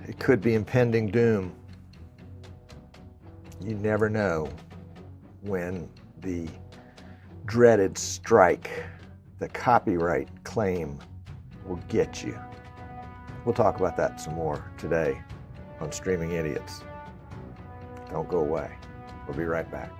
it could be impending doom. You never know when the dreaded strike, the copyright claim, will get you. We'll talk about that some more today on Streaming Idiots. Don't go away. We'll be right back.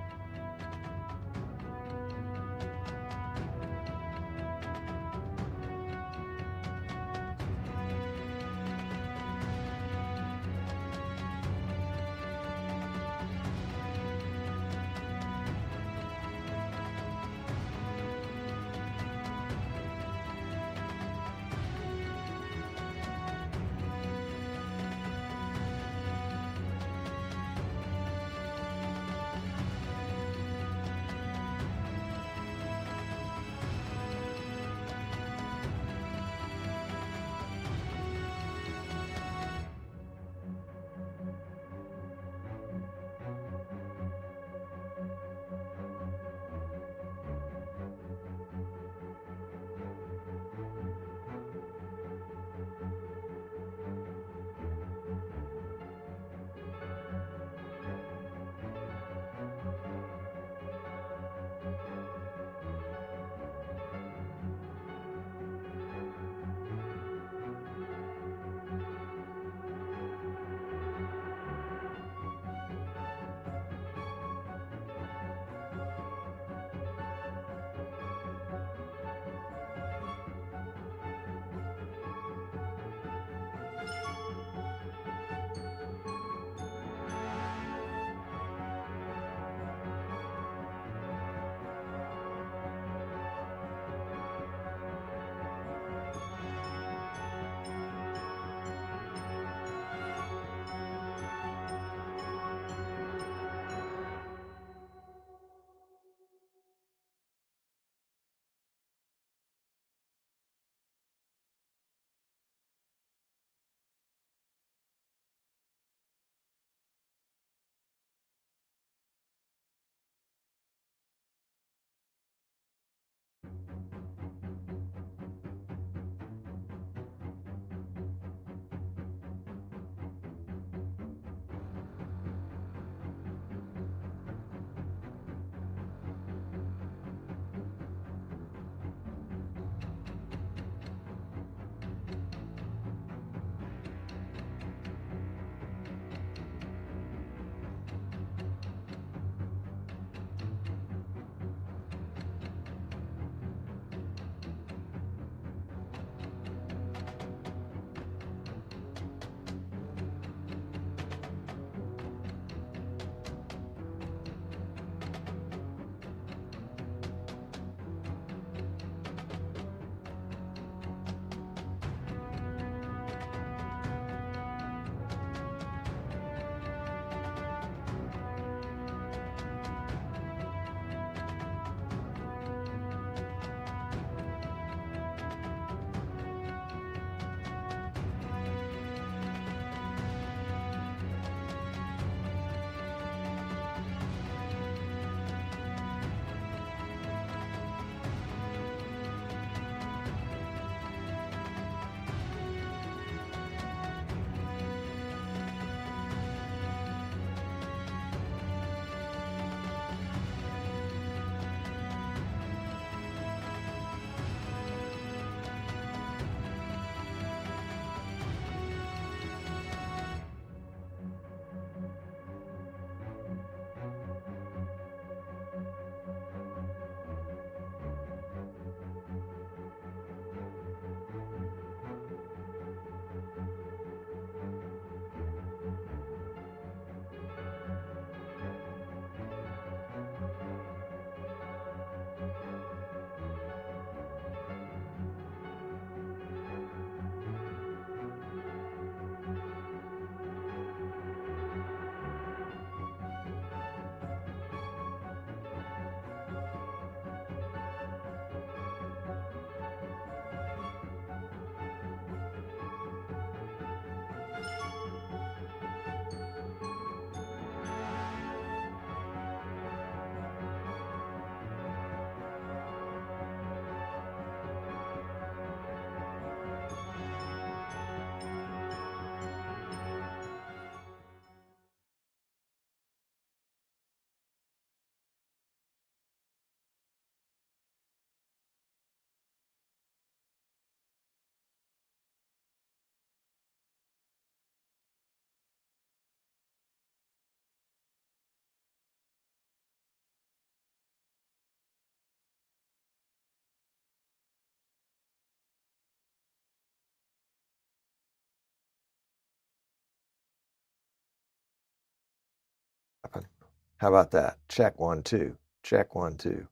How about that? Check 1, 2. Check 1, 2.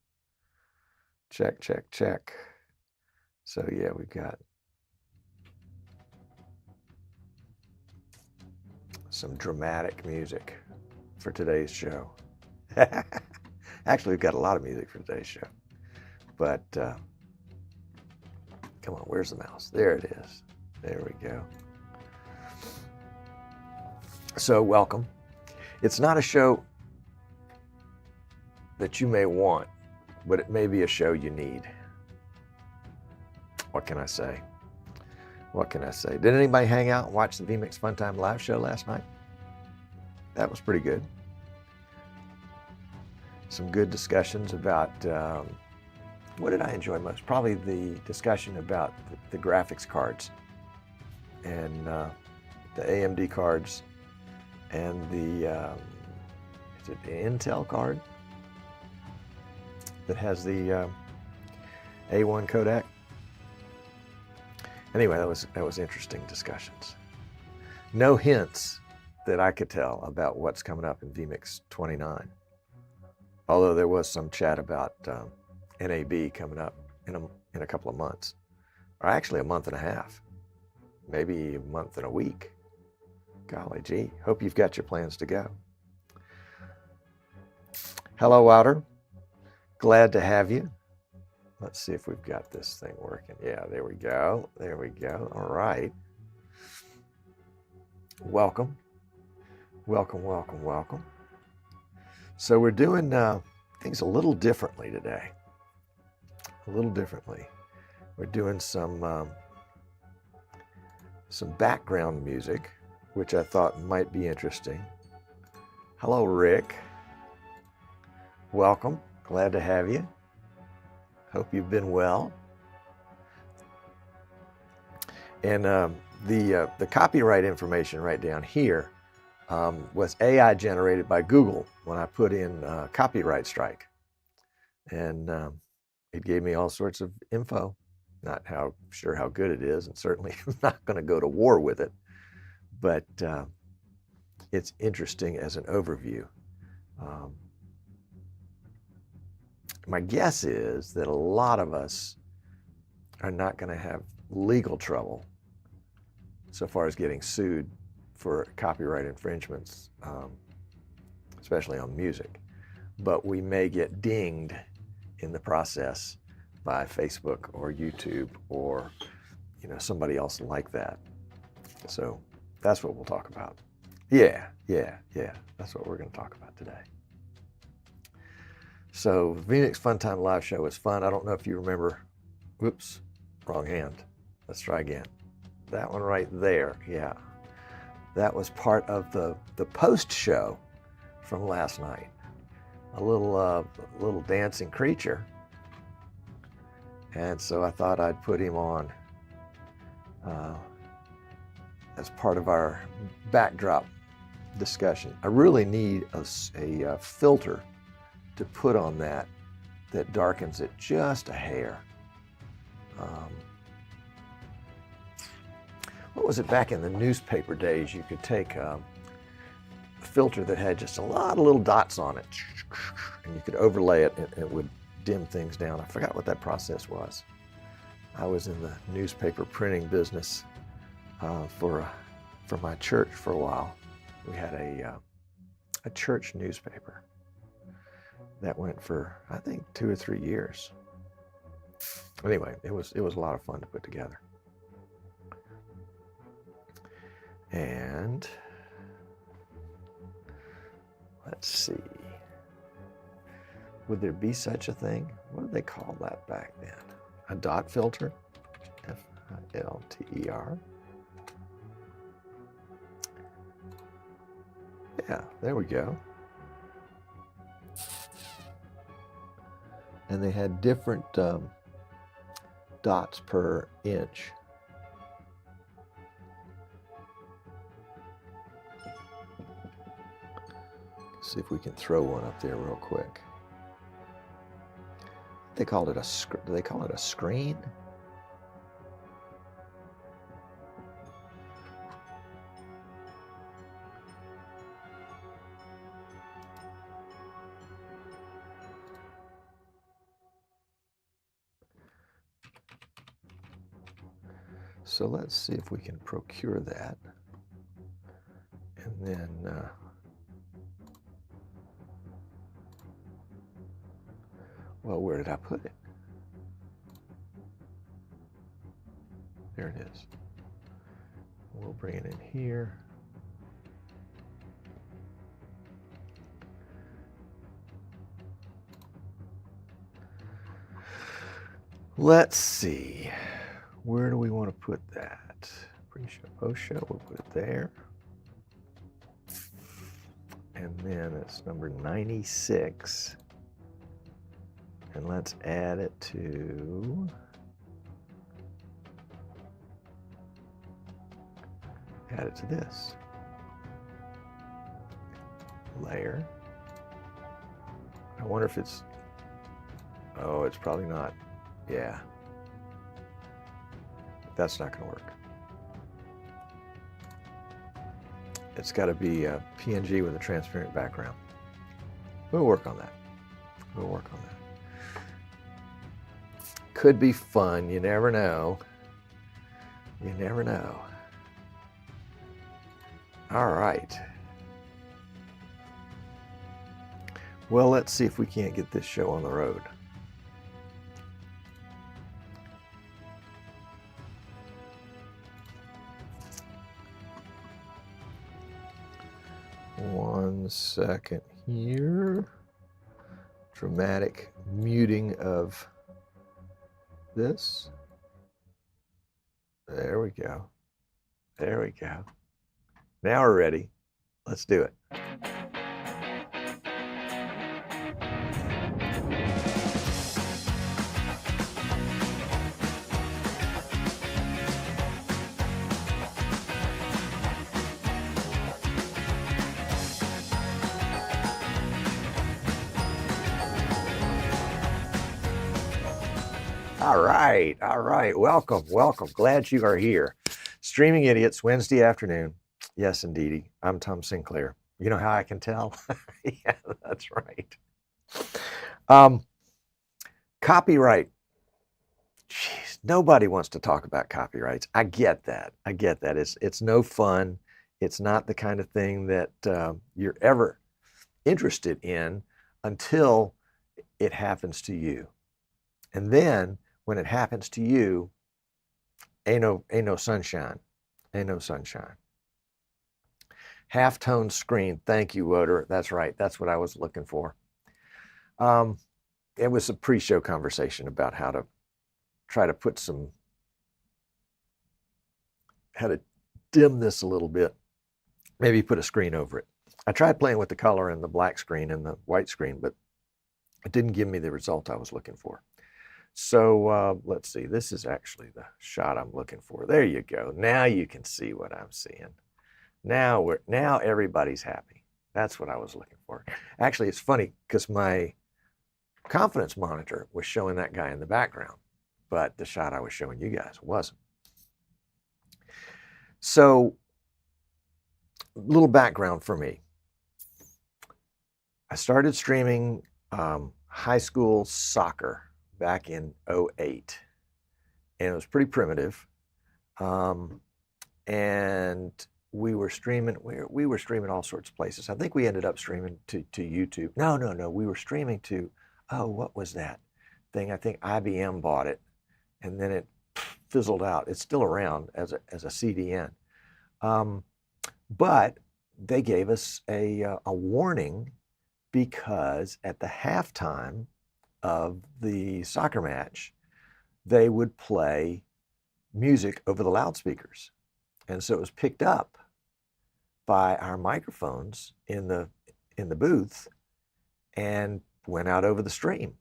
Check, check, check. So yeah, we've got some dramatic music for today's show. Actually, we've got a lot of music for today's show. But come on, where's the mouse? There it is. There we go. So welcome. It's not a show that you may want, but it may be a show you need. What can I say? What can I say? Did anybody hang out and watch the vMix Fun Time live show last night? That was pretty good. Some good discussions about, what did I enjoy most? Probably the discussion about the graphics cards and the AMD cards and the, is it the Intel card that has the A1 codec? Anyway, that was interesting discussions. No hints that I could tell about what's coming up in vMix 29. Although there was some chat about NAB coming up in a couple of months, or actually a month and a half, maybe a month and a week. Golly gee, hope you've got your plans to go. Hello, Outer. Glad to have you. Let's see if we've got this thing working. Yeah, there we go. There we go. All right. Welcome. Welcome, welcome, welcome. So we're doing things a little differently today. A little differently. We're doing some background music, which I thought might be interesting. Hello, Rick. Welcome. Glad to have you. Hope you've been well. And the copyright information right down here was AI generated by Google when I put in copyright strike. And it gave me all sorts of info. Not sure how good it is, and certainly not going to go to war with it. But it's interesting as an overview. My guess is that a lot of us are not going to have legal trouble so far as getting sued for copyright infringements, especially on music. But we may get dinged in the process by Facebook or YouTube or somebody else like that. So that's what we'll talk about. Yeah. That's what we're going to talk about today. So vMix Fun Time live show was fun. I don't know if you remember. Whoops, wrong hand. Let's try again. That one right there. Yeah. That was part of the post show from last night. A little dancing creature. And so I thought I'd put him on as part of our backdrop discussion. I really need a filter to put on that darkens it just a hair. What was it back in the newspaper days? You could take a filter that had just a lot of little dots on it, and you could overlay it, and it would dim things down. I forgot what that process was. I was in the newspaper printing business for my church for a while. We had a church newspaper that went for, I think, 2 or 3 years. Anyway, it was a lot of fun to put together. And let's see. Would there be such a thing? What did they call that back then? A dot filter? F-I-L-T-E-R. Yeah, there we go. And they had different dots per inch. See if we can throw one up there real quick. They called it do they call it a screen? So let's see if we can procure that. And then well, where did I put it? There it is. We'll bring it in here. Let's see. Where do we want to put that? Pre-show, post-show, we'll put it there. And then it's number 96. And let's add it to this layer. I wonder if it's, oh, it's probably not. Yeah, that's not going to work. It's got to be a PNG with a transparent background. We'll work on that. We'll work on that. Could be fun. You never know. You never know. All right. Well, let's see if we can't get this show on the road. One second here. Dramatic muting of this. There we go. There we go. Now we're ready. Let's do it. All right. Welcome. Glad you are here. Streaming Idiots, Wednesday afternoon. Yes, indeedy. I'm Tom Sinclair. You know how I can tell? Yeah, that's right. Copyright. Jeez, nobody wants to talk about copyrights. I get that. It's no fun. It's not the kind of thing that you're ever interested in until it happens to you. And then when it happens to you, ain't no sunshine. Ain't no sunshine. Halftone screen. Thank you, Woder. That's right. That's what I was looking for. It was a pre-show conversation about how to try to put how to dim this a little bit. Maybe put a screen over it. I tried playing with the color and the black screen and the white screen, but it didn't give me the result I was looking for. So let's see. This is actually the shot I'm looking for. There you go. Now you can see what I'm seeing. Now everybody's happy. That's what I was looking for. Actually, it's funny because my confidence monitor was showing that guy in the background, but the shot I was showing you guys wasn't. So, a little background for me. I started streaming high school soccer back in 2008, and it was pretty primitive. And we were streaming all sorts of places. I think we ended up streaming to YouTube. No, we were streaming to, oh, what was that thing? I think IBM bought it, and then it fizzled out. It's still around as a CDN. But they gave us a warning because at the halftime of the soccer match, they would play music over the loudspeakers. And so it was picked up by our microphones in the booth and went out over the stream.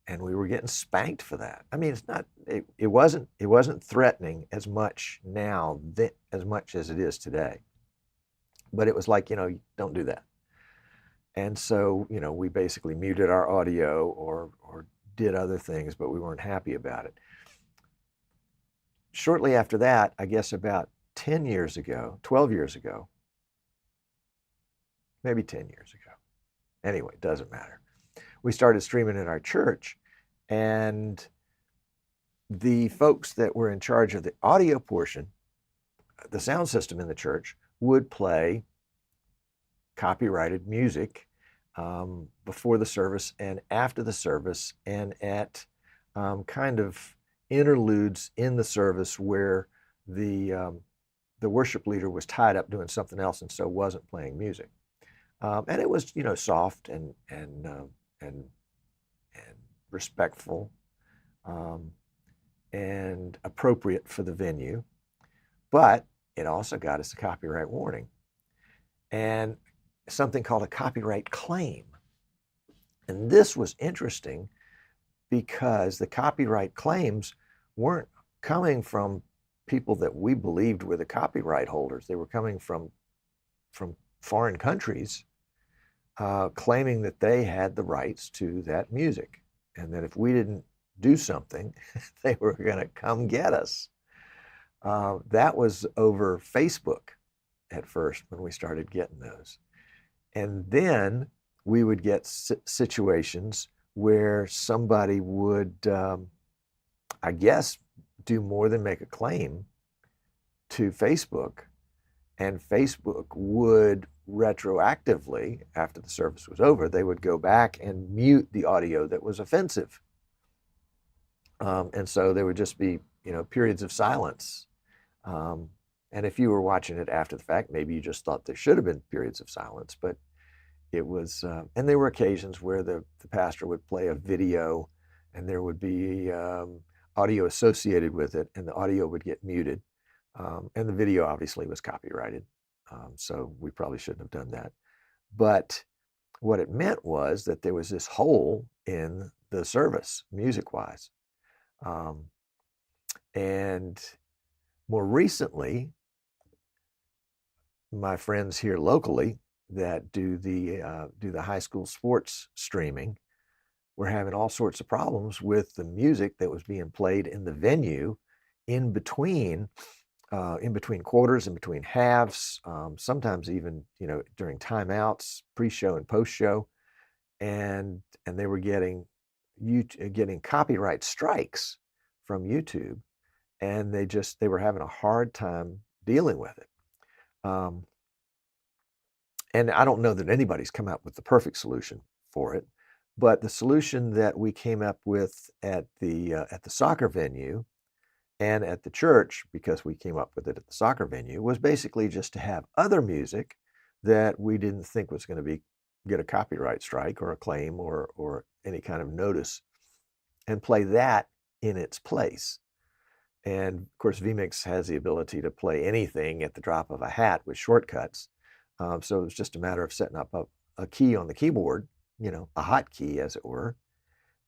And we were getting spanked for that. I mean, it wasn't threatening as much now as much as it is today. But it was like, don't do that. And so, we basically muted our audio or did other things, but we weren't happy about it. Shortly after that, I guess about 12 years ago, maybe 10 years ago. Anyway, it doesn't matter. We started streaming in our church, and the folks that were in charge of the audio portion, the sound system in the church, would play copyrighted music before the service and after the service, and at kind of interludes in the service where the worship leader was tied up doing something else and so wasn't playing music. And it was, soft and respectful and appropriate for the venue, but it also got us a copyright warning and something called a copyright claim. And this was interesting because the copyright claims weren't coming from people that we believed were the copyright holders. They were coming from foreign countries claiming that they had the rights to that music, and that if we didn't do something, they were going to come get us. That was over Facebook at first when we started getting those. And then we would get situations where somebody would, I guess, do more than make a claim to Facebook, and Facebook would retroactively, after the service was over, they would go back and mute the audio that was offensive. And so there would just be, periods of silence. And if you were watching it after the fact, maybe you just thought there should have been periods of silence, but it was, and there were occasions where the pastor would play a video and there would be audio associated with it, and the audio would get muted. And the video obviously was copyrighted. So we probably shouldn't have done that. But what it meant was that there was this hole in the service, music-wise. And more recently, my friends here locally that do the high school sports streaming were having all sorts of problems with the music that was being played in the venue in between quarters, in between halves, sometimes even during timeouts, pre-show and post-show, and they were getting copyright strikes from YouTube, and they were having a hard time dealing with it. And I don't know that anybody's come up with the perfect solution for it, but the solution that we came up with at the soccer venue and at the church, because we came up with it at the soccer venue, was basically just to have other music that we didn't think was going to get a copyright strike or a claim or any kind of notice, and play that in its place. And of course, vMix has the ability to play anything at the drop of a hat with shortcuts. So it was just a matter of setting up a key on the keyboard, a hotkey, as it were,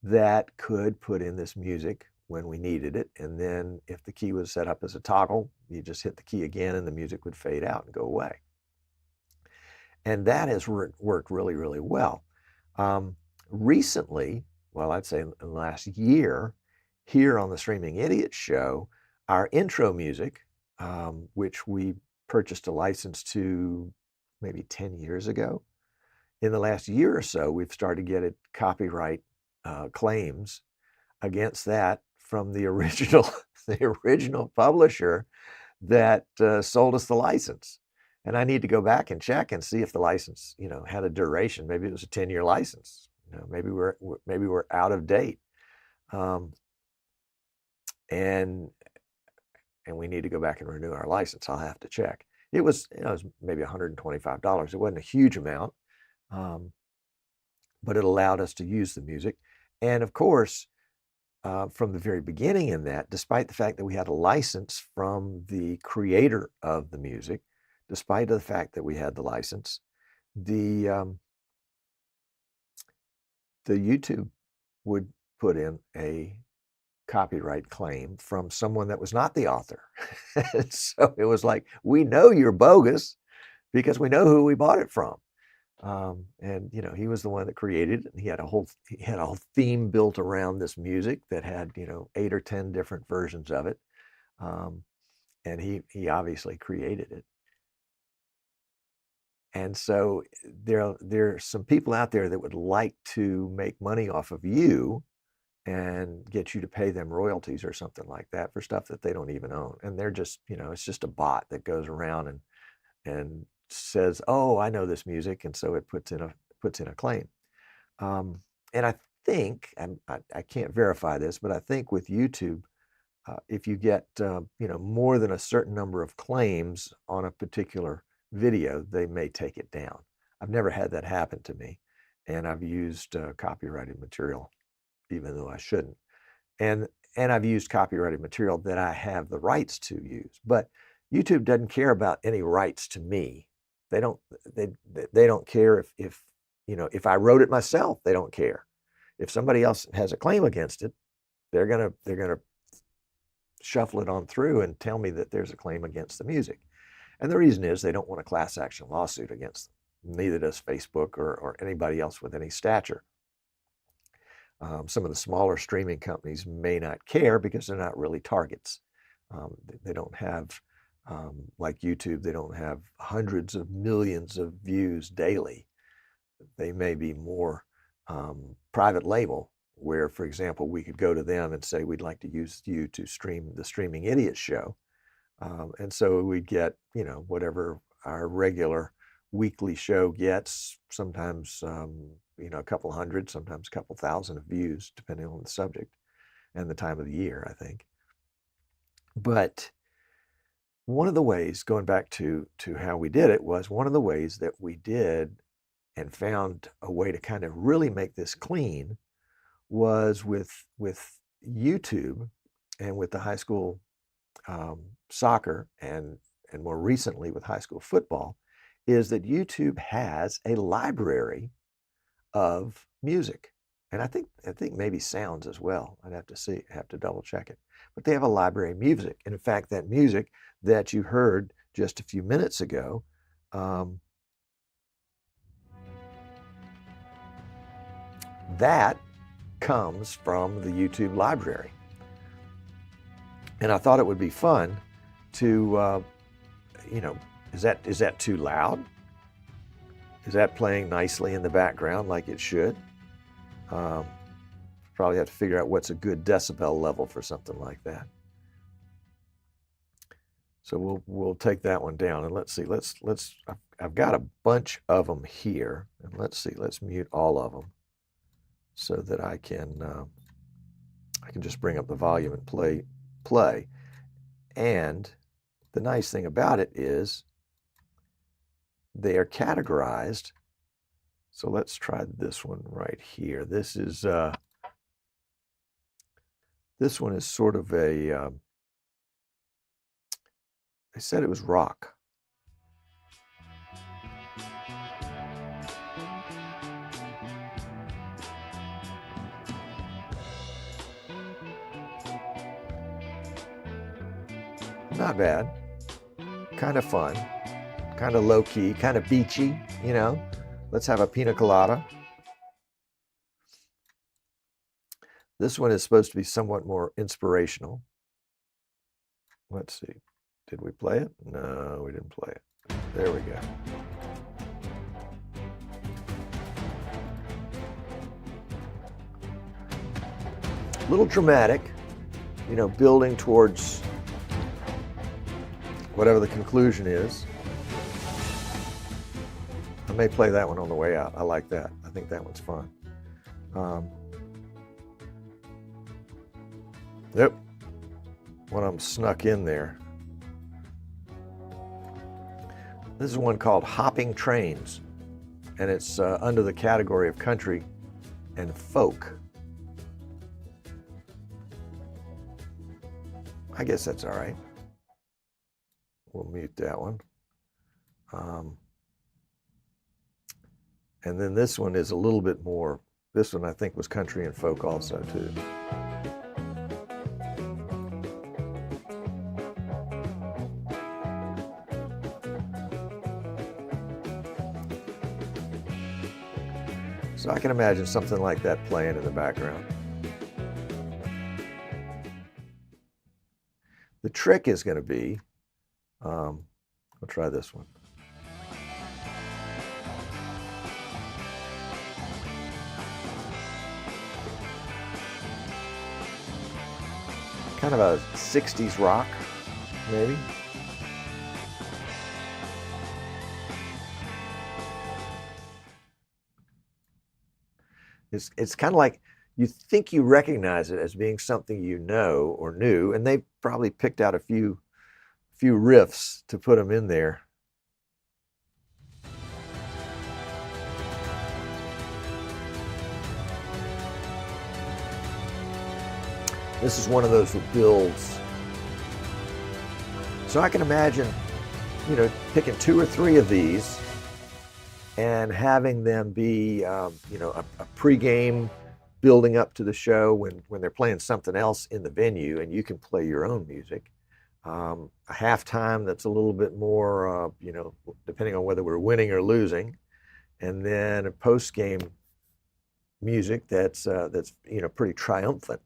that could put in this music when we needed it. And then if the key was set up as a toggle, you just hit the key again and the music would fade out and go away. And that has worked really, really well. Recently, well, I'd say in the last year, here on the Streaming Idiots show, our intro music, which we purchased a license to maybe 10 years ago, in the last year or so, we've started getting copyright claims against that from the original publisher that sold us the license. And I need to go back and check and see if the license, had a duration. Maybe it was a 10-year license. Maybe we're out of date, and we need to go back and renew our license. I'll have to check. It was maybe $125. It wasn't a huge amount, but it allowed us to use the music. And of course, from the very beginning in that, despite the fact that we had a license from the creator of the music, despite the fact that we had the license, the YouTube would put in a copyright claim from someone that was not the author. So it was like, we know you're bogus because we know who we bought it from. And he was the one that created it, and he had a whole theme built around this music that had 8 or 10 different versions of it, and he obviously created it. And so there's some people out there that would like to make money off of you and get you to pay them royalties or something like that for stuff that they don't even own. And they're just, it's just a bot that goes around and says, "Oh, I know this music," and so it puts in a claim. And I think, I can't verify this, but I think with YouTube, if you get more than a certain number of claims on a particular video, they may take it down. I've never had that happen to me, and I've used copyrighted material even though I shouldn't. And I've used copyrighted material that I have the rights to use. But YouTube doesn't care about any rights to me. They don't care if I wrote it myself, they don't care. If somebody else has a claim against it, they're gonna shuffle it on through and tell me that there's a claim against the music. And the reason is they don't want a class action lawsuit against them. Neither does Facebook or anybody else with any stature. Some of the smaller streaming companies may not care because they're not really targets. They don't have, like YouTube, they don't have hundreds of millions of views daily. They may be more private label, where, for example, we could go to them and say, "We'd like to use you to stream the Streaming Idiots show." And so we'd get, whatever our regular weekly show gets, sometimes, a couple hundred, sometimes a couple thousand views, depending on the subject and the time of the year, I think. But one of the ways, going back to how we did it, was one of the ways that we did and found a way to kind of really make this clean was with YouTube and with the high school soccer and more recently with high school football, is that YouTube has a library of music. And I think maybe sounds as well. I'd have to double check it. But they have a library of music. And in fact, that music that you heard just a few minutes ago, that comes from the YouTube library. And I thought it would be fun to, is that too loud? Is that playing nicely in the background like it should? Probably have to figure out what's a good decibel level for something like that. So we'll take that one down, and let's see. I've got a bunch of them here, and let's see. Let's mute all of them so that I can just bring up the volume and play. And the nice thing about it is they are categorized. So let's try this one right here. This one is sort of a, they said it was rock. Not bad. Kind of fun. Kind of low key, kind of beachy, Let's have a pina colada. This one is supposed to be somewhat more inspirational. Let's see. Did we play it? No, we didn't play it. There we go. A little dramatic, building towards whatever the conclusion is. I may play that one on the way out. I like that. I think that one's fun. Yep. One of them snuck in there. This is one called Hopping Trains, and it's under the category of country and folk. I guess that's all right. We'll mute that one. And then this one is a little bit more, this one I think was country and folk also too. So I can imagine something like that playing in the background. The trick is going to be, I'll try this one. kind of a 60s rock, maybe. It's kind of like you think you recognize it as being something you know or knew, and they probably picked out a few riffs to put them in there. This is one of those that builds. So I can imagine, you know, picking 2 or 3 of these and having them be, you know, a pregame building up to the show when they're playing something else in the venue, and you can play your own music. A halftime that's a little bit more, you know, depending on whether we're winning or losing, and then a post-game music that's you know, pretty triumphant.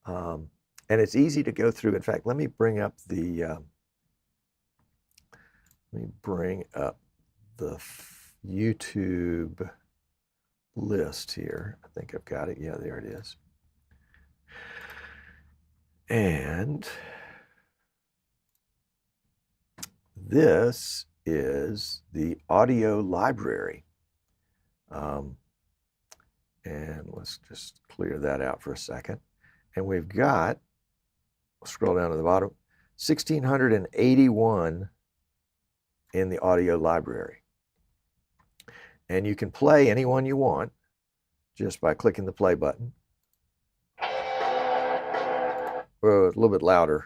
And it's easy to go through. In fact, let me bring up the YouTube list here. I think I've got it. Yeah, there it is. And this is the audio library. And let's just clear that out for a second. And we've got, scroll down to the bottom, 1,681 in the audio library. And you can play any one you want just by clicking the play button. Oh, it's a little bit louder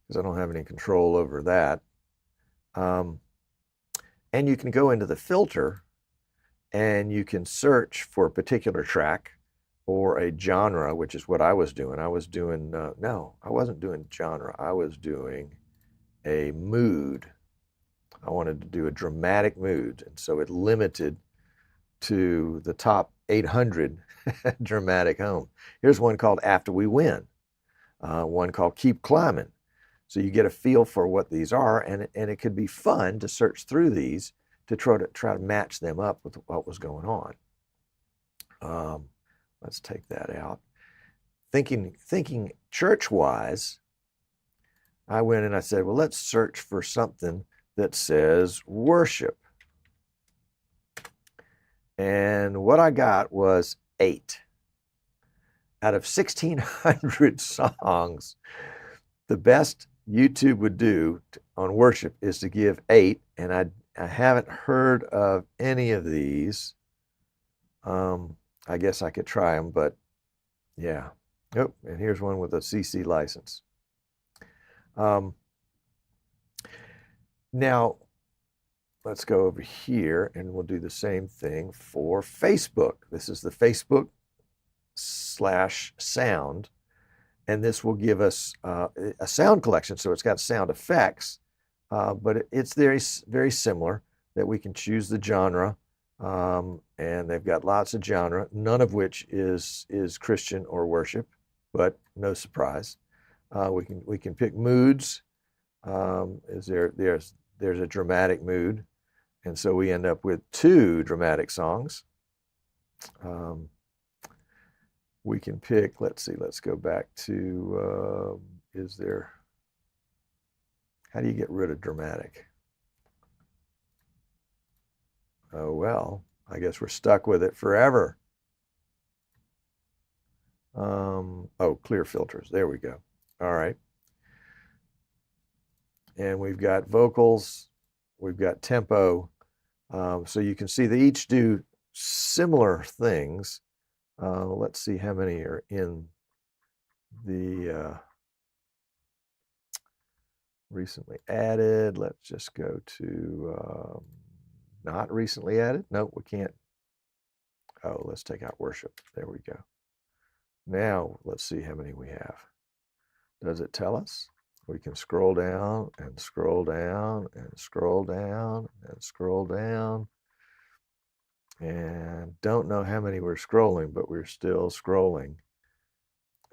because I don't have any control over that. And you can go into the filter and you can search for a particular track or a genre, which is what I was doing. I was doing, no, I wasn't doing genre. I was doing a mood. I wanted to do a dramatic mood. And so it limited to the top 800 dramatic home. Here's one called After We Win, one called Keep Climbing. So you get a feel for what these are, and it could be fun to search through these to try to match them up with what was going on. Let's take that out. Thinking church-wise, I went and I said, well, let's search for something that says worship. And what I got was 8. Out of 1,600 songs, the best YouTube would do on worship is to give 8, and I haven't heard of any of these. I guess I could try them, but yeah. Oh, and here's one with a CC license. Now, let's go over here and we'll do the same thing for Facebook. This is the Facebook/sound, and this will give us a sound collection. So it's got sound effects, but it's very, very similar, that we can choose the genre. And they've got lots of genre, none of which is Christian or worship, but no surprise. We can pick moods. There's a dramatic mood, and so we end up with 2 dramatic songs. We can pick, let's see, let's go back to, how do you get rid of dramatic? Oh, well, I guess we're stuck with it forever. Oh, clear filters. There we go. All right. And we've got vocals. We've got tempo. So you can see they each do similar things. Let's see how many are in the recently added. Let's just go to not recently added. No, we can't. Oh, let's take out worship. There we go. Now let's see how many we have. Does it tell us? We can scroll down and scroll down and scroll down and scroll down. And don't know how many we're scrolling, but we're still scrolling.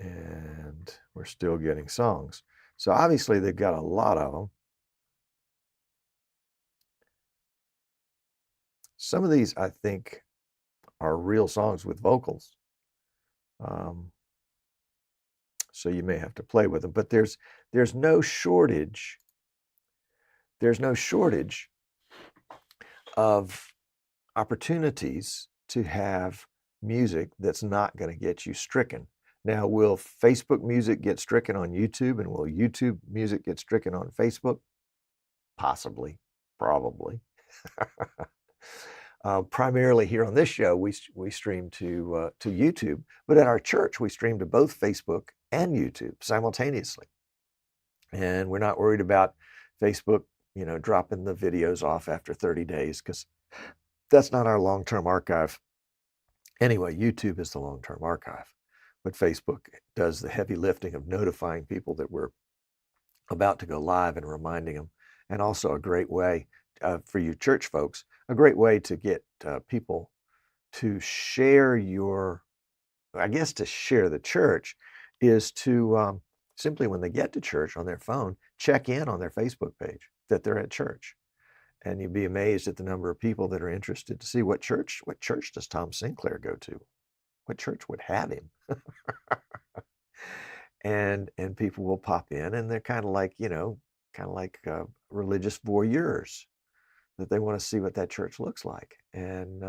And we're still getting songs. So obviously they've got a lot of them. Some of these, I think, are real songs with vocals. So you may have to play with them, but there's no shortage. There's no shortage of opportunities to have music that's not going to get you stricken. Now, will Facebook music get stricken on YouTube, and will YouTube music get stricken on Facebook? Possibly, probably. Primarily here on this show, we stream to YouTube, but at our church, we stream to both Facebook and YouTube simultaneously. And we're not worried about Facebook, dropping the videos off after 30 days, because that's not our long-term archive. Anyway, YouTube is the long-term archive, but Facebook does the heavy lifting of notifying people that we're about to go live and reminding them. And also a great way for you church folks, a great way to get people to share to share the church is to simply, when they get to church on their phone, check in on their Facebook page that they're at church. And you'd be amazed at the number of people that are interested to see what church does Tom Sinclair go to? What church would have him? And people will pop in, and they're kind of like religious voyeurs, that they want to see what that church looks like. And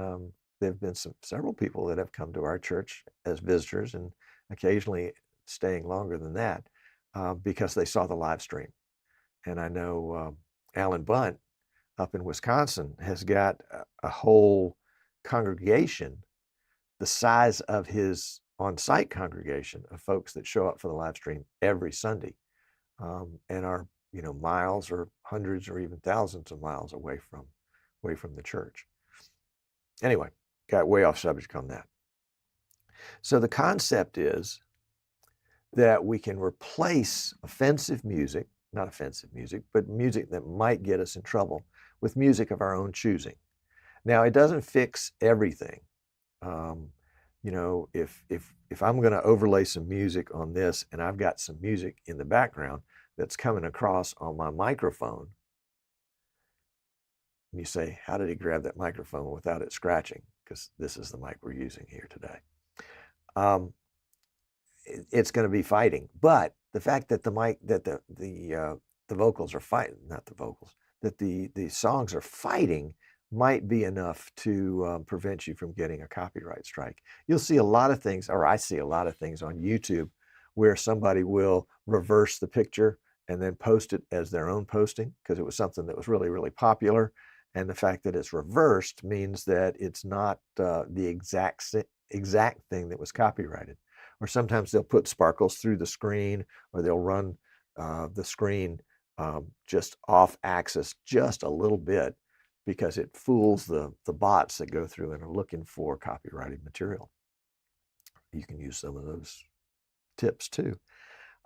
there've been several people that have come to our church as visitors, and occasionally staying longer than that, because they saw the live stream. And I know Alan Bunt up in Wisconsin has got a whole congregation the size of his on-site congregation of folks that show up for the live stream every Sunday, and are miles or hundreds or even thousands of miles away from the church. Anyway, got way off subject on that. So the concept is that we can replace offensive music, not offensive music, but music that might get us in trouble, with music of our own choosing. Now, it doesn't fix everything. If I'm going to overlay some music on this, and I've got some music in the background that's coming across on my microphone, and you say, how did he grab that microphone without it scratching? Because this is the mic we're using here today. It's going to be fighting. But the fact that the vocals are fighting, not the vocals, that the songs are fighting might be enough to prevent you from getting a copyright strike. You'll see a lot of things, or I see a lot of things on YouTube, where somebody will reverse the picture and then post it as their own posting because it was something that was really, really popular. And the fact that it's reversed means that it's not the exact thing that was copyrighted. Or sometimes they'll put sparkles through the screen, or they'll run the screen just off axis just a little bit, because it fools the bots that go through and are looking for copyrighted material. You can use some of those tips too.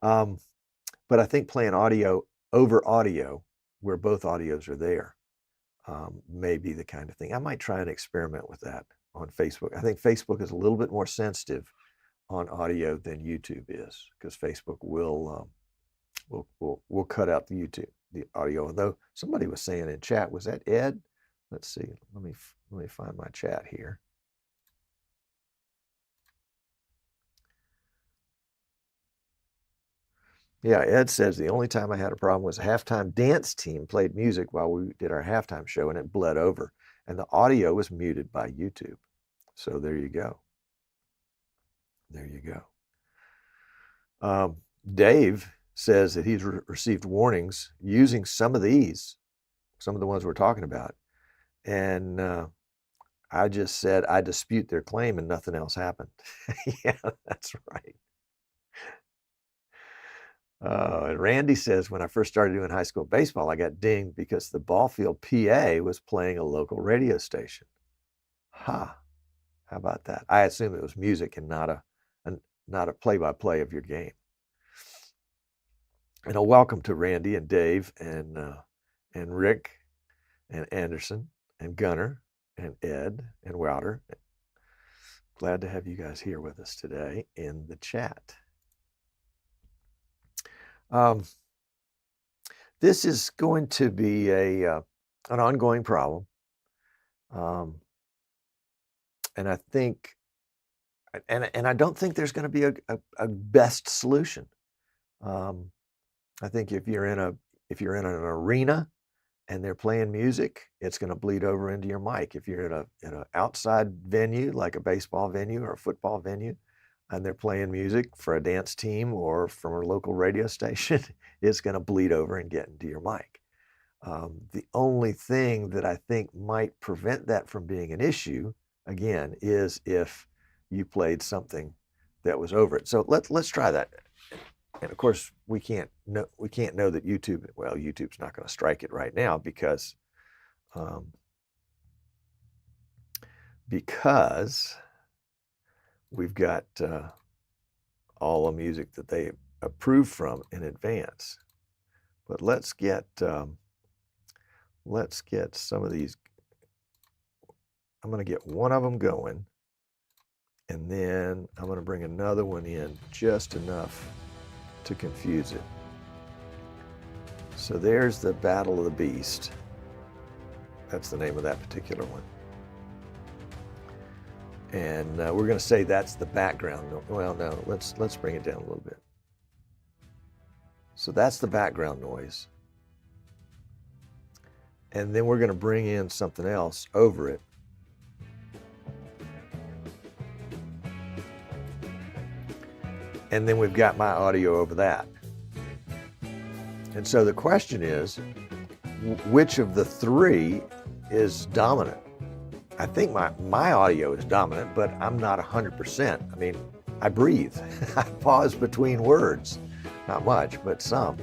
But I think playing audio over audio, where both audios are there, may be the kind of thing. I might try and experiment with that on Facebook. I think Facebook is a little bit more sensitive on audio than YouTube is, because Facebook will cut out the audio. Although somebody was saying in chat, was that Ed? Let's see. Let me find my chat here. Yeah, Ed says the only time I had a problem was a halftime dance team played music while we did our halftime show, and it bled over, and the audio was muted by YouTube. So there you go. There you go. Dave says that he's received warnings using some of the ones we're talking about. And I just said, I dispute their claim, and nothing else happened. Yeah, that's right. And Randy says, when I first started doing high school baseball, I got dinged because the ball field PA was playing a local radio station. How about that? I assume it was music and not a play-by-play of your game. And a welcome to Randy and Dave and Rick and Anderson and Gunnar and Ed and Wouter. Glad to have you guys here with us today in the chat. This is going to be an ongoing problem, and I think, and I don't think there's going to be a best solution. I think if you're in an arena and they're playing music, it's going to bleed over into your mic. If you're in an outside venue, like a baseball venue or a football venue, and they're playing music for a dance team or from a local radio station, it's going to bleed over and get into your mic. The only thing that I think might prevent that from being an issue, again, is if you played something that was over it. So let's try that. And of course, we can't know that YouTube. Well, YouTube's not going to strike it right now because we've got all the music that they approve from in advance. But let's get some of these. I'm going to get one of them going, and then I'm going to bring another one in just enough to confuse it. So there's the Battle of the Beast. That's the name of that particular one. And we're going to say that's the background. Well, no, let's bring it down a little bit. So that's the background noise. And then we're going to bring in something else over it. And then we've got my audio over that. And so the question is, which of the three is dominant? I think my audio is dominant, but I'm not 100%. I mean, I breathe. I pause between words. Not much, but some.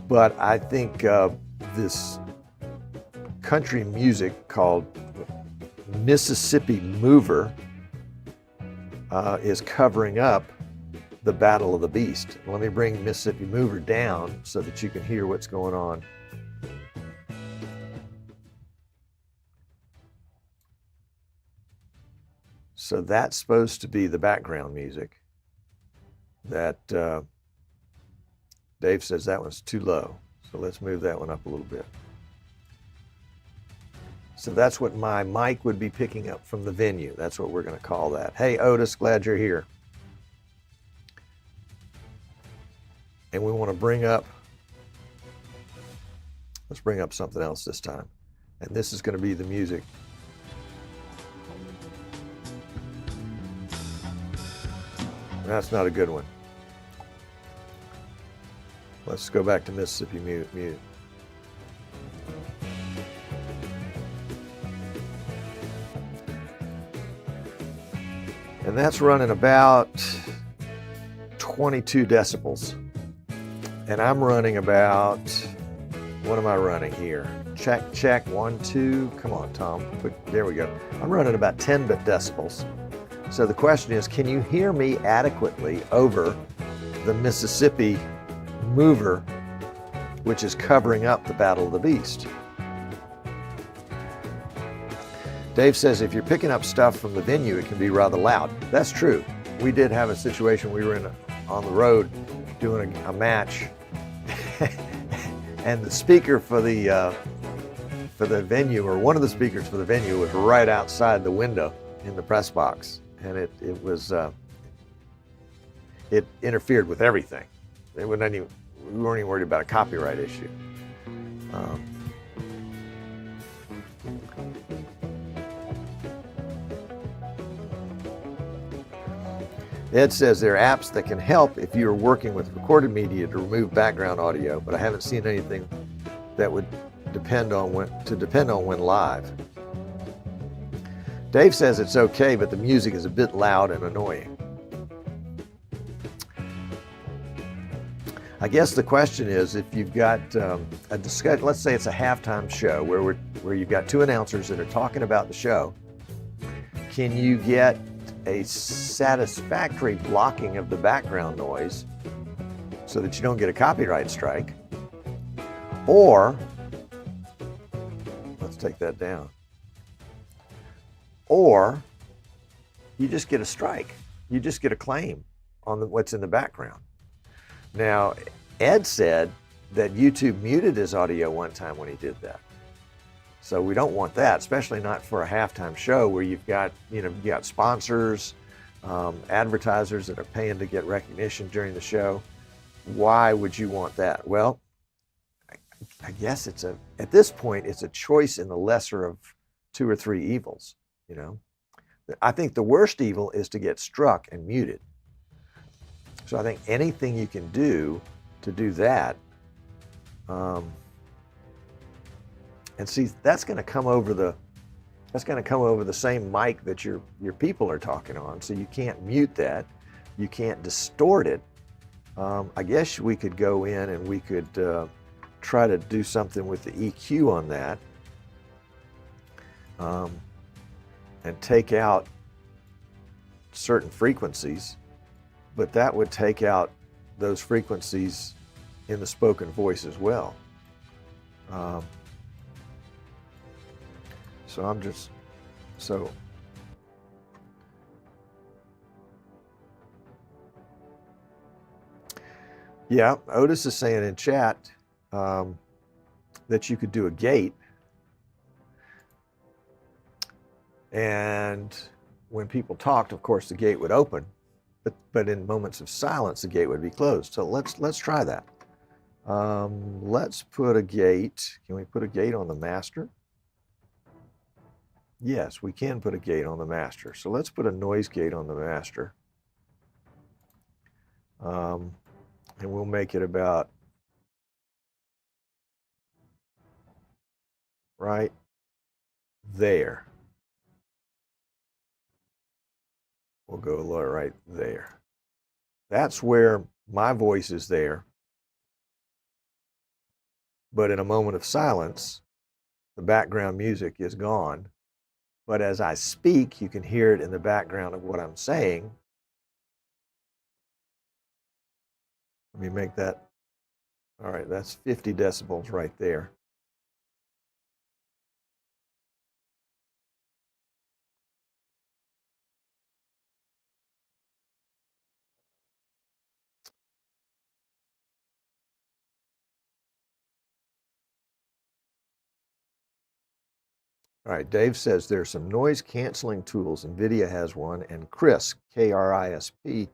But I think this country music called Mississippi Mover is covering up the Battle of the Beast. Let me bring Mississippi Mover down so that you can hear what's going on. So that's supposed to be the background music. That Dave says that one's too low. So let's move that one up a little bit. So that's what my mic would be picking up from the venue. That's what we're going to call that. Hey, Otis, glad you're here. And we want to bring up, let's bring up something else this time. And this is going to be the music. That's not a good one. Let's go back to Mississippi Mute. And that's running about 22 decibels. And I'm running about, what am I running here? Check, 1, 2, come on, Tom. There we go. I'm running about 10 decibels. So the question is, can you hear me adequately over the Mississippi Mover, which is covering up the Battle of the Beast? Dave says if you're picking up stuff from the venue, it can be rather loud. That's true. We did have a situation, we were on the road doing a match, and the speaker for the venue, or one of the speakers for the venue, was right outside the window in the press box, and it interfered with everything. We weren't even worried about a copyright issue. Ed says there are apps that can help if you are working with recorded media to remove background audio, but I haven't seen anything that would depend on when live. Dave says it's okay, but the music is a bit loud and annoying. I guess the question is, if you've got a discussion, let's say it's a halftime show where you've got two announcers that are talking about the show, can you get a satisfactory blocking of the background noise so that you don't get a copyright strike? Or, let's take that down. Or you just get a strike. You just get a claim on what's in the background. Now, Ed said that YouTube muted his audio one time when he did that. So we don't want that, especially not for a halftime show where you've got sponsors, advertisers that are paying to get recognition during the show. Why would you want that? Well, I guess at this point, it's a choice in the lesser of two or three evils, you know. I think the worst evil is to get struck and muted. So I think anything you can do to do that, and see, that's going to come over the same mic that your people are talking on. So you can't mute that, you can't distort it. I guess we could go in and we could try to do something with the EQ on that, and take out certain frequencies, but that would take out those frequencies in the spoken voice as well. Yeah, Otis is saying in chat that you could do a gate, and when people talked, of course, the gate would open, but in moments of silence, the gate would be closed. So let's try that. Let's put a gate. Can we put a gate on the master? Yes, we can put a gate on the master. So let's put a noise gate on the master. And we'll make it about right there. We'll go lower right there. That's where my voice is there. But in a moment of silence, the background music is gone. But as I speak, you can hear it in the background of what I'm saying. Let me make that. All right, that's 50 decibels right there. All right, Dave says there's some noise canceling tools. NVIDIA has one, and Chris, KRISP,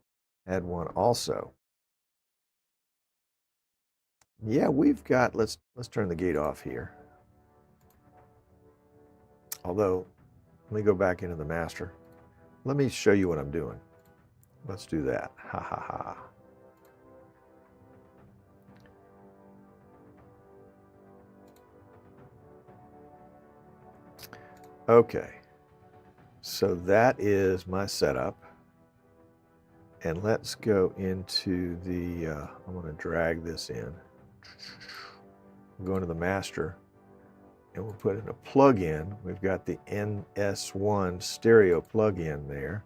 had one also. Yeah, we've got, let's turn the gate off here. Although, let me go back into the master. Let me show you what I'm doing. Let's do that. Ha ha ha. Okay, so that is my setup. And let's go into the, I'm going to drag this in. We'll go into the master, and we'll put in a plug-in. We've got the NS1 stereo plug-in there.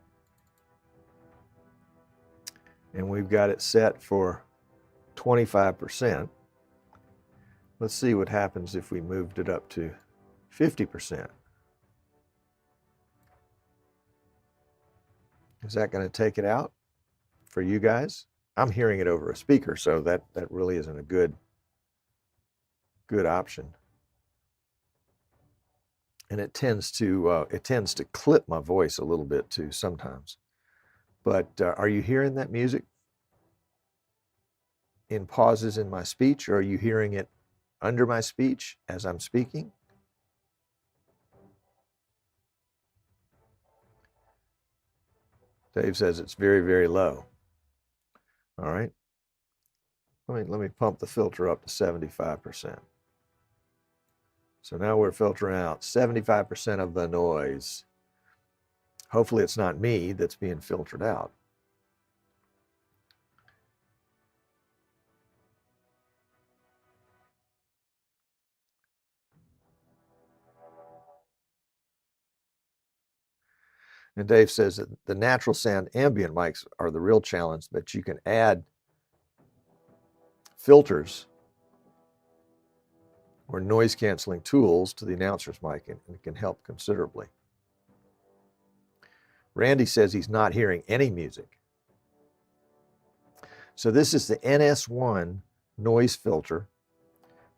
And we've got it set for 25%. Let's see what happens if we moved it up to 50%. Is that going to take it out for you guys? I'm hearing it over a speaker, so that really isn't a good option. And it tends to clip my voice a little bit too sometimes. But are you hearing that music in pauses in my speech, or are you hearing it under my speech as I'm speaking? Dave says it's very, very low. All right. Let me pump the filter up to 75%. So now we're filtering out 75% of the noise. Hopefully it's not me that's being filtered out. And Dave says that the natural sound ambient mics are the real challenge, but you can add filters or noise canceling tools to the announcer's mic, and it can help considerably. Randy says he's not hearing any music. So this is the NS1 noise filter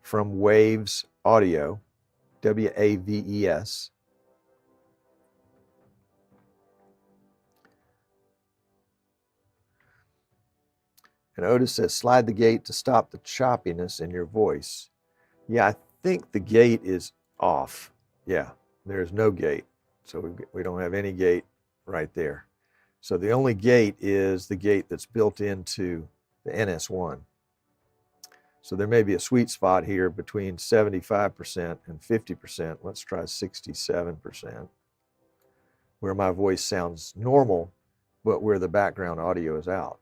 from Waves Audio, WAVES. And Otis says, slide the gate to stop the choppiness in your voice. Yeah, I think the gate is off. Yeah, there's no gate. So we don't have any gate right there. So the only gate is the gate that's built into the NS1. So there may be a sweet spot here between 75% and 50%. Let's try 67%, where my voice sounds normal, but where the background audio is out.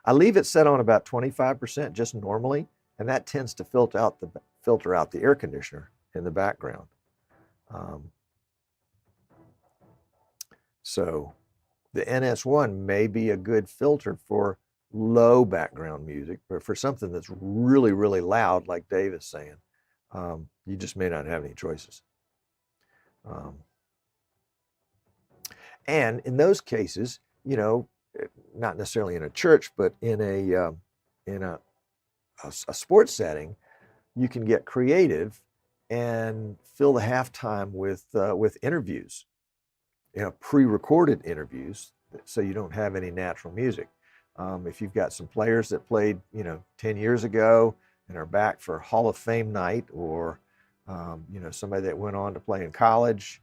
I leave it set on about 25% just normally, and that tends to filter out the air conditioner in the background. So the NS1 may be a good filter for low background music, but for something that's really, really loud, like Dave is saying, you just may not have any choices. And in those cases, you know, not necessarily in a church, but in a sports setting, you can get creative and fill the halftime with interviews, you know, pre-recorded interviews, so you don't have any natural music. If you've got some players that played, you know, 10 years ago and are back for Hall of Fame night, or you know, somebody that went on to play in college,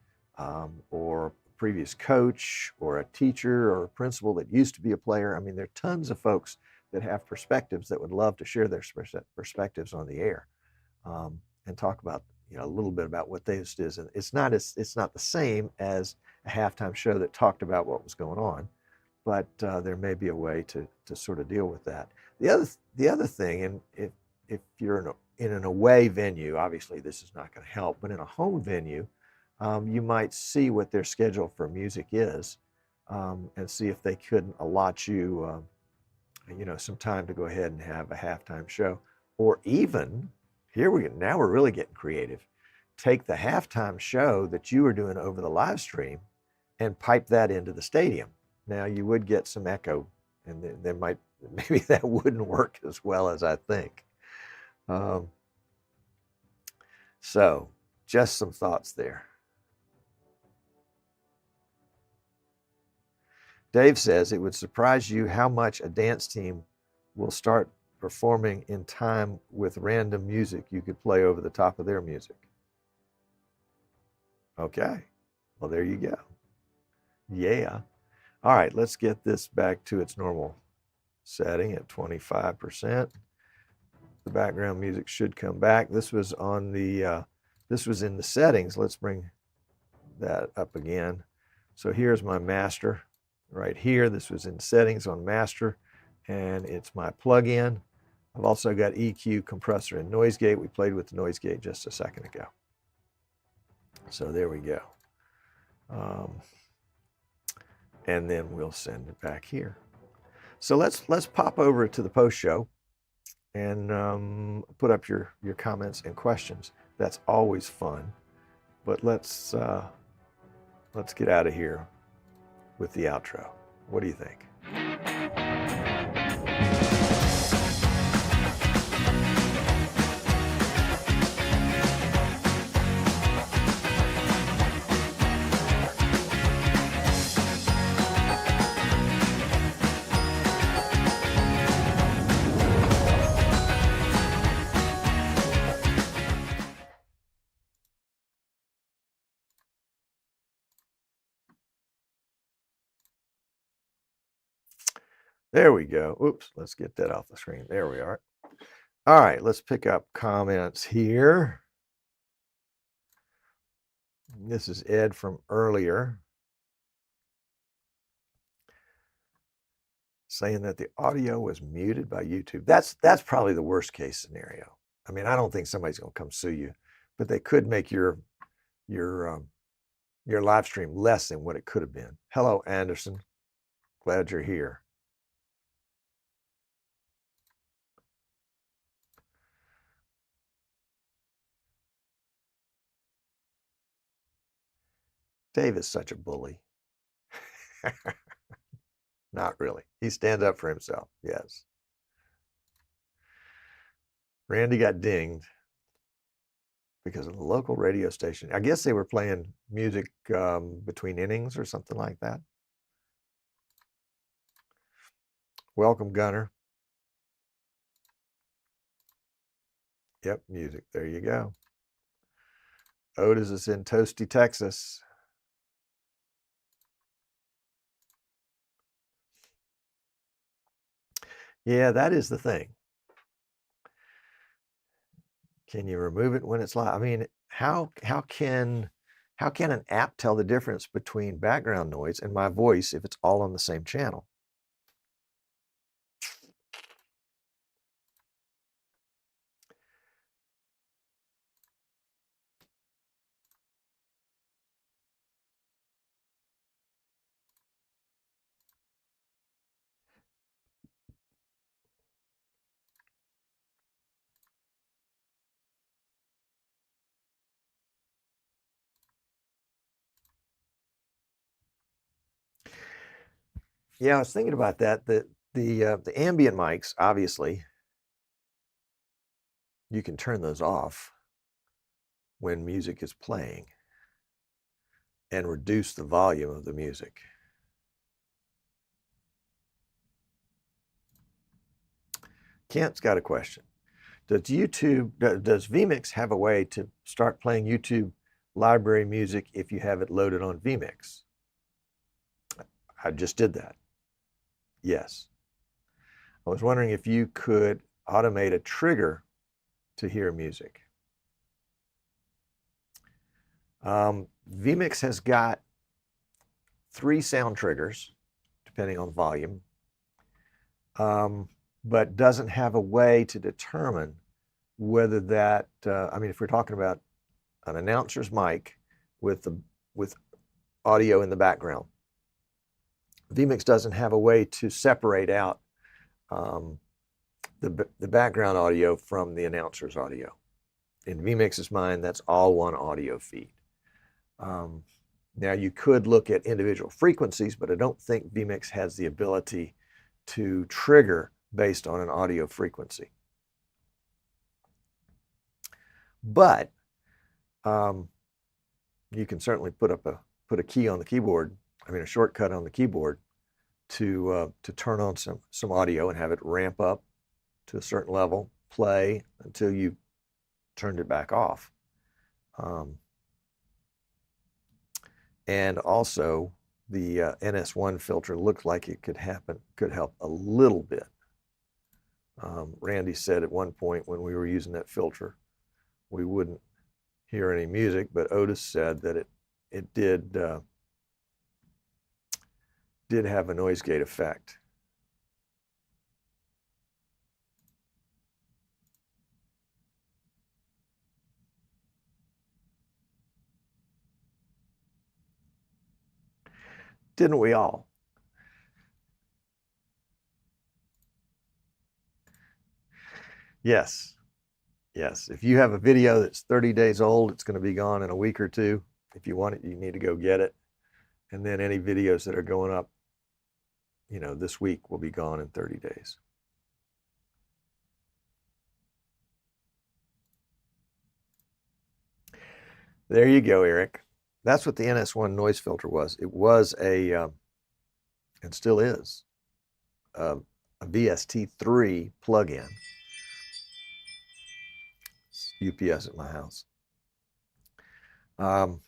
or a previous coach, or a teacher, or a principal that used to be a player. I mean, there are tons of folks that have perspectives that would love to share their perspectives on the air, and talk about, you know, a little bit about what this is. And it's not the same as a halftime show that talked about what was going on, but there may be a way to sort of deal with that. The other thing, and if you're in an away venue, obviously this is not going to help, but in a home venue, you might see what their schedule for music is, and see if they couldn't allot you, you know, some time to go ahead and have a halftime show, or even now we're really getting creative. Take the halftime show that you were doing over the live stream and pipe that into the stadium. Now you would get some echo, and there might, maybe that wouldn't work as well as I think. So just some thoughts there. Dave says, it would surprise you how much a dance team will start performing in time with random music you could play over the top of their music. Okay, well, there you go. Yeah. All right, let's get this back to its normal setting at 25%. The background music should come back. This was on the, this was in the settings. Let's bring that up again. So here's my master right here. This was in settings on master, and it's my plug-in. I've also got EQ, compressor, and noise gate. We played with the noise gate just a second ago. So there we go. And then we'll send it back here. So let's pop over to the post show and put up your comments and questions. That's always fun. But let's get out of here with the outro. What do you think? There we go. Oops, let's get that off the screen. There we are. All right, let's pick up comments here. This is Ed from earlier, saying that the audio was muted by YouTube. That's probably the worst case scenario. I mean, I don't think somebody's going to come sue you, but they could make your live stream less than what it could have been. Hello, Anderson. Glad you're here. Dave is such a bully. Not really. He stands up for himself. Yes. Randy got dinged because of the local radio station. I guess they were playing music between innings or something like that. Welcome, Gunner. Yep, music. There you go. Otis is in Toasty, Texas. Yeah, that is the thing. Can you remove it when it's live? I mean, how can an app tell the difference between background noise and my voice if it's all on the same channel? Yeah, I was thinking about that. The ambient mics, obviously, you can turn those off when music is playing and reduce the volume of the music. Kent's got a question. Does vMix have a way to start playing YouTube library music if you have it loaded on vMix? I just did that. Yes. I was wondering if you could automate a trigger to hear music. vMix has got 3 sound triggers, depending on volume, but doesn't have a way to determine whether that, I mean, if we're talking about an announcer's mic with audio in the background, vMix doesn't have a way to separate out the background audio from the announcer's audio. In vMix's mind, that's all one audio feed. Now you could look at individual frequencies, but I don't think vMix has the ability to trigger based on an audio frequency. But you can certainly put a key on the keyboard, I mean a shortcut on the keyboard to turn on some audio and have it ramp up to a certain level, play until you turned it back off. And also the NS1 filter looked like it could help a little bit. Randy said at one point when we were using that filter, we wouldn't hear any music, but Otis said that it did have a noise gate effect. Didn't we all? Yes. Yes. If you have a video that's 30 days old, it's going to be gone in a week or two. If you want it, you need to go get it. And then any videos that are going up, you know, this week will be gone in 30 days. There you go, Eric. That's what the NS1 noise filter was. It was and still is, a VST3 plugin. It's UPS at my house. And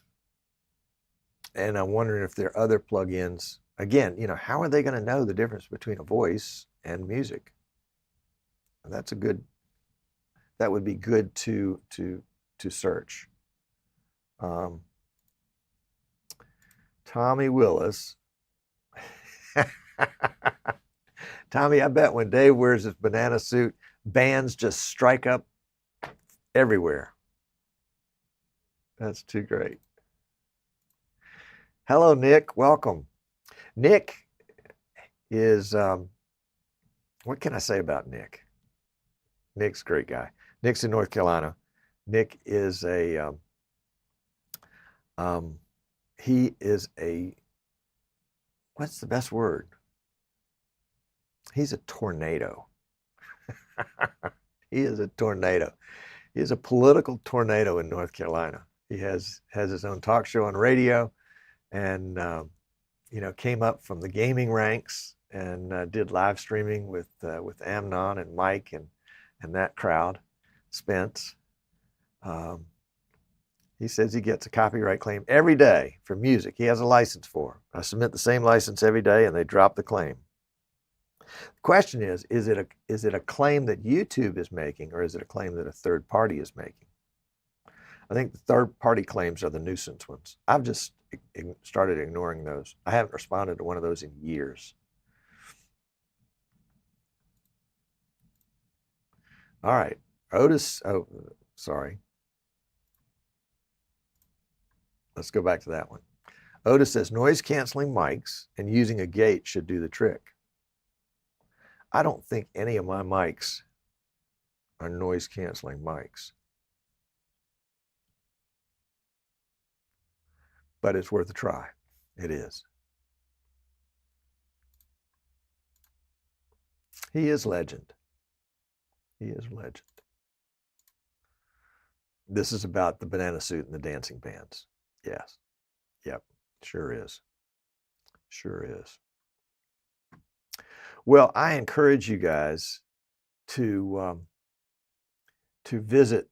I'm wondering if there are other plugins. Again, you know, how are they going to know the difference between a voice and music? That would be good to search. Tommy Willis. Tommy, I bet when Dave wears his banana suit, bands just strike up everywhere. That's too great. Hello, Nick. Welcome. Nick is, what can I say about Nick? Nick's a great guy. Nick's in North Carolina. Nick is he is a, what's the best word? He's a tornado. He is a tornado. He is a political tornado in North Carolina. He has his own talk show on radio, and you know, came up from the gaming ranks and did live streaming with Amnon and Mike and that crowd. Spence. He says he gets a copyright claim every day for music he has a license for. I submit the same license every day and they drop the claim. The question is it a claim that YouTube is making, or is it a claim that a third party is making? I think the third party claims are the nuisance ones. I've just started ignoring those. I haven't responded to one of those in years. All right, Otis, oh, sorry. Let's go back to that one. Otis says noise canceling mics and using a gate should do the trick. I don't think any of my mics are noise canceling mics, but it's worth a try. It is. He is legend. He is legend. This is about the banana suit and the dancing bands. Yes. Yep. Sure is. Sure is. Well, I encourage you guys to visit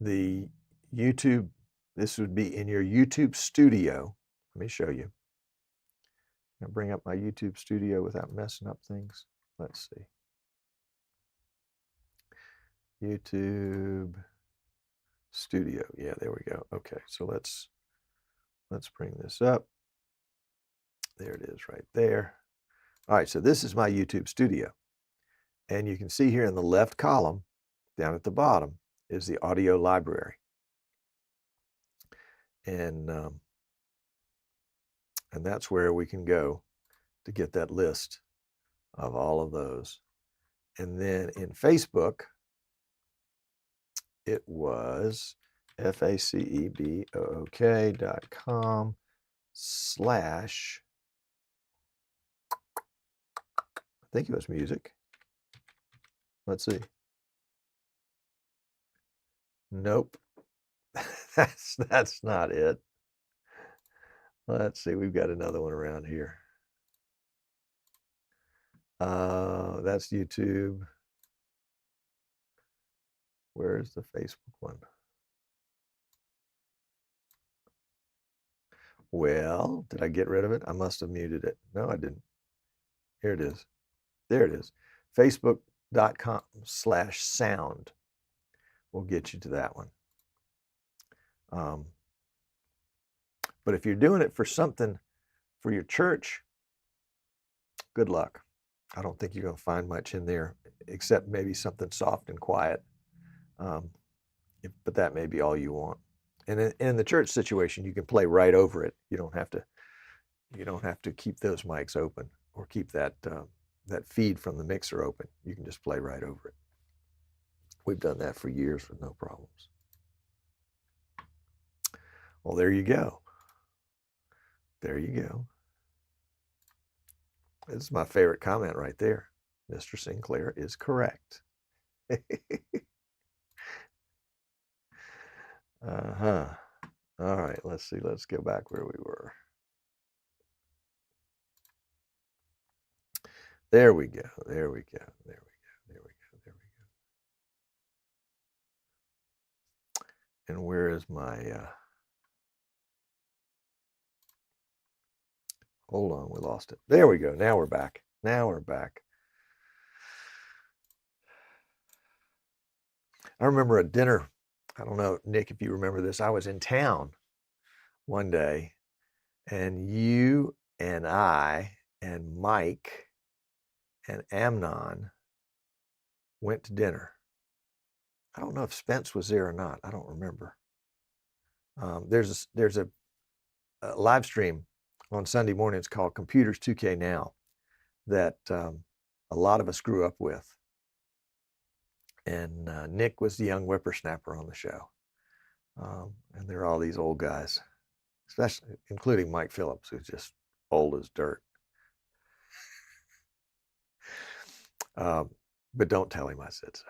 the YouTube. This would be in your YouTube studio. Let me show you. Can I bring up my YouTube studio without messing up things? Let's see. YouTube studio. Yeah, there we go. Okay, so let's bring this up. There it is right there. All right, so this is my YouTube studio. And you can see here in the left column, down at the bottom, is the audio library. And that's where we can go to get that list of all of those. And then in Facebook, it was facebook.com/ I think it was music. Let's see. Nope. That's not it. Let's see. We've got another one around here. That's YouTube. Where's the Facebook one? Well, did I get rid of it? I must have muted it. No, I didn't. Here it is. There it is. Facebook.com/sound will get you to that one. But if you're doing it for something for your church, good luck. I don't think you're going to find much in there, except maybe something soft and quiet. But that may be all you want. And in the church situation, you can play right over it. You don't have to keep those mics open or keep that feed from the mixer open. You can just play right over it. We've done that for years with no problems. Well, there you go. There you go. This is my favorite comment right there. Mr. Sinclair is correct. Uh-huh. All right, let's see. Let's go back where we were. There we go. There we go. There we go. There we go. There we go. And where is my hold on, we lost it. There we go. Now we're back. Now we're back. I remember a dinner. I don't know, Nick, if you remember this. I was in town one day, and you and I and Mike and Amnon went to dinner. I don't know if Spence was there or not. I don't remember. There's a live stream on Sunday mornings called Computers 2K Now that a lot of us grew up with. And Nick was the young whippersnapper on the show. And there are all these old guys, especially including Mike Phillips, who's just old as dirt. But don't tell him I said so.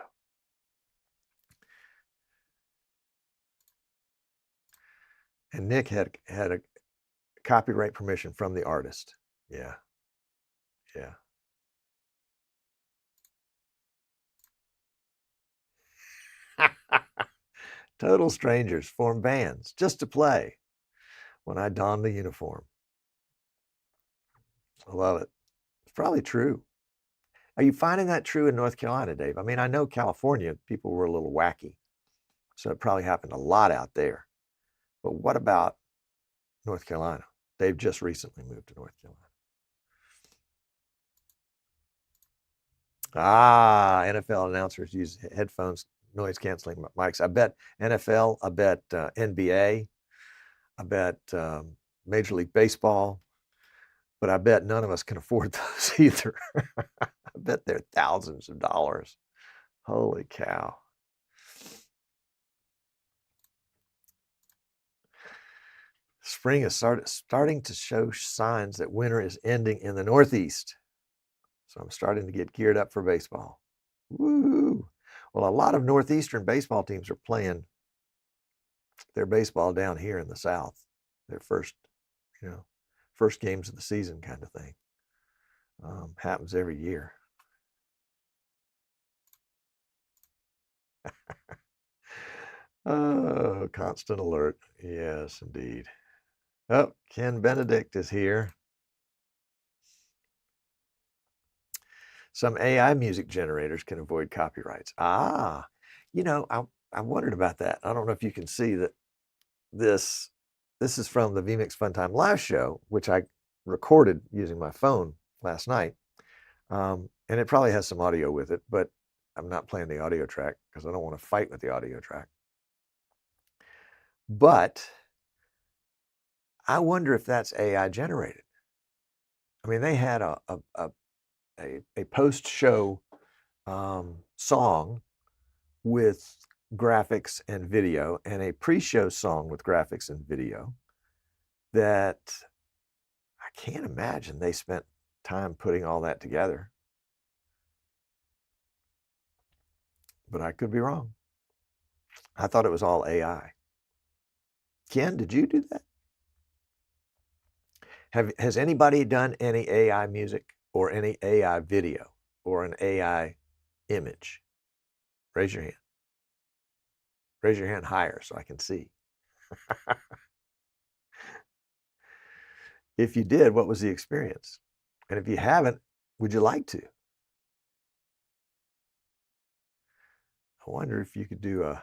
And Nick had a copyright permission from the artist. Yeah. Yeah. Total strangers form bands just to play when I don the uniform. I love it. It's probably true. Are you finding that true in North Carolina, Dave? I mean, I know California, people were a little wacky, so it probably happened a lot out there. But what about North Carolina? They've just recently moved to North Carolina. Ah, NFL announcers use headphones, noise canceling mics. I bet NFL, I bet NBA, I bet Major League Baseball, but I bet none of us can afford those either. I bet they're thousands of dollars. Holy cow. Spring is starting to show signs that winter is ending in the Northeast. So I'm starting to get geared up for baseball. Woo! Well, a lot of Northeastern baseball teams are playing their baseball down here in the South. Their first games of the season kind of thing. Happens every year. Oh, constant alert. Yes, indeed. Oh, Ken Benedict is here. Some AI music generators can avoid copyrights. Ah, I wondered about that. I don't know if you can see that this is from the vMix Funtime live show, which I recorded using my phone last night. And it probably has some audio with it, but I'm not playing the audio track because I don't want to fight with the audio track. But I wonder if that's AI generated. I mean, they had a post-show song with graphics and video, and a pre-show song with graphics and video that I can't imagine they spent time putting all that together. But I could be wrong. I thought it was all AI. Ken, did you do that? Has anybody done any AI music or any AI video or an AI image? Raise your hand. Raise your hand higher so I can see. If you did, what was the experience? And if you haven't, would you like to? I wonder if you could do a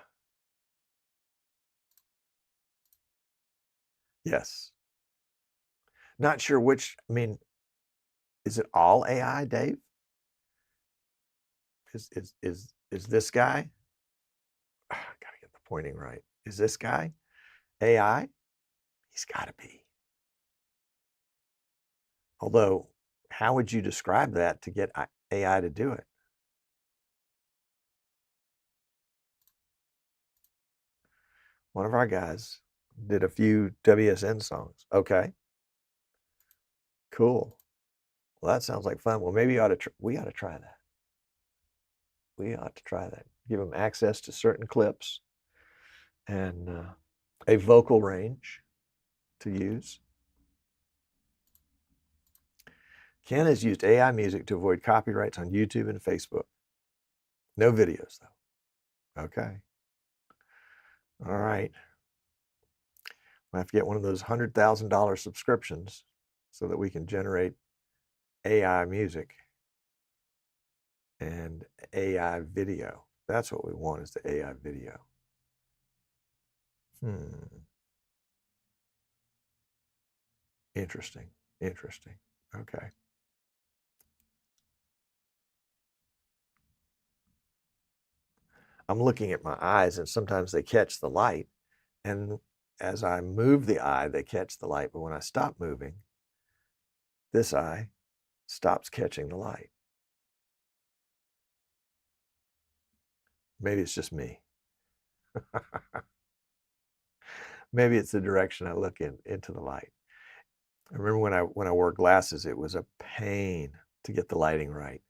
yes. Not sure which, I mean, is it all AI, Dave? Is this guy? I gotta get the pointing right. Is this guy AI? He's gotta be. Although, how would you describe that to get AI to do it? One of our guys did a few WSN songs. Okay. Cool. Well, that sounds like fun. Well, maybe we ought to try that. We ought to try that. Give them access to certain clips and a vocal range to use. Ken has used AI music to avoid copyrights on YouTube and Facebook. No videos, though. Okay. All right. I have to get one of those $100,000 subscriptions so that we can generate AI music and AI video. That's what we want, is the AI video. Interesting. Interesting. Okay. I'm looking at my eyes, and sometimes they catch the light. And as I move the eye, they catch the light. But when I stop moving, this eye stops catching the light. Maybe it's just me. Maybe it's the direction I look into the light. I remember when I wore glasses, it was a pain to get the lighting right.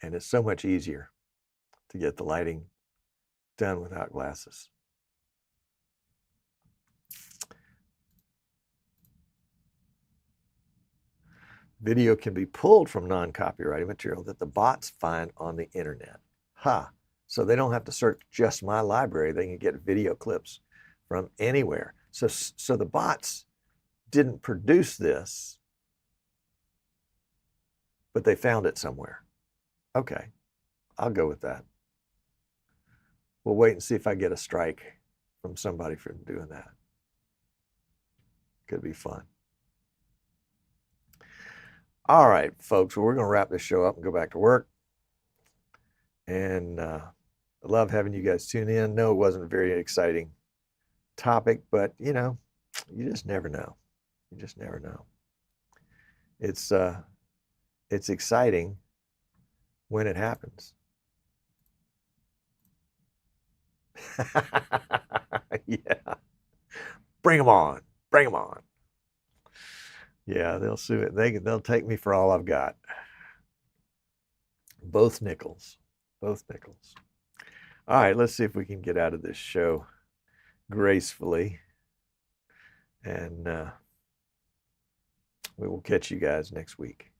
And it's so much easier to get the lighting done without glasses. Video can be pulled from non-copyrighted material that the bots find on the internet. Ha! So they don't have to search just my library. They can get video clips from anywhere. So the bots didn't produce this, but they found it somewhere. Okay, I'll go with that. We'll wait and see if I get a strike from somebody for doing that. Could be fun. All right, folks, well, we're going to wrap this show up and go back to work. And I love having you guys tune in. No, it wasn't a very exciting topic, but you know, you just never know. You just never know. It's exciting when it happens. Yeah. Bring them on. Bring them on. Yeah, they'll sue it. They'll take me for all I've got. Both nickels. Both nickels. All right, let's see if we can get out of this show gracefully. And we will catch you guys next week.